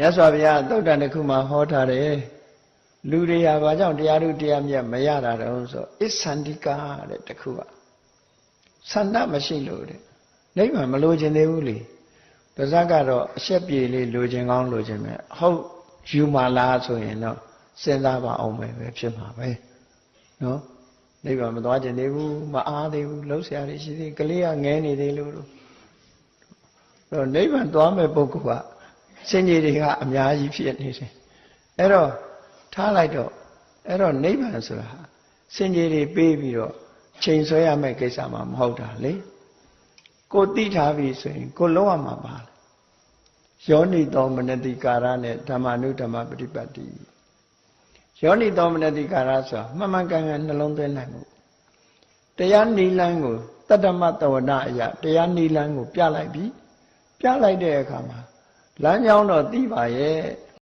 မြတ်စွာဘုရားသုတ်တန်တစ်ခုမှာဟောထားတယ်လူတွေဟာဘာကြောင့်တရားထုတရားမြတ်မရတာတုံးဆိုအစ္ဆန္တိကာတဲ့တစ်ခုကဆန္ဒမရှိလို့တဲ့နိဗ္ဗာန်မလိုချင်သေးဘူးလေပါဇက်ကတော့အရှက်ပြေလေးလိုချင်ကောင်းလိုချင်မယ်ဟုတ်ယူမလားဆိုရင်တော့စဉ်းစားပါအောင်ပဲဖြစ်မှာပဲနော်နိဗ္ဗာန်မသွားချင်သေးဘူးမအားသေးဘူးလှုပ်ရှားရရှိသေးကလေးကငဲနေသေးလို့တော့နိဗ္ဗာန်သွားမဲ့ပုဂ္ဂိုလ်ကစင်ကြီးတွေကအများကြီးဖြစ်နေတယ်အဲ့တော့ထားလိုက်တော့အဲ့တော့နိဗ္ဗာန်ဆိုတာစင်ကြီးတွေပေးပြီးတော့ချိန်ဆွဲရမယ့်ကိစ္စမှမဟုတ်တာလေကိုသိထားပြီဆိုရင်ကိုလုံးဝမှာပါယောနိသောမနတိကာရနဲ့ဓမ္မနုဓမ္မပฏิပတ်တိယောနိသောမနတိကာရဆိုတာမှန်မှန်ကန်ကန်နှလုံးသွင်းနိုင်မှုတရားနိလန်းကိုတတ္တမတဝနာအရာတရားနိလန်းကိုပြလိုက်ပြီပြလိုက်တဲ့အခါမှာလမ်းကြောင်းတော့သိပါရဲ့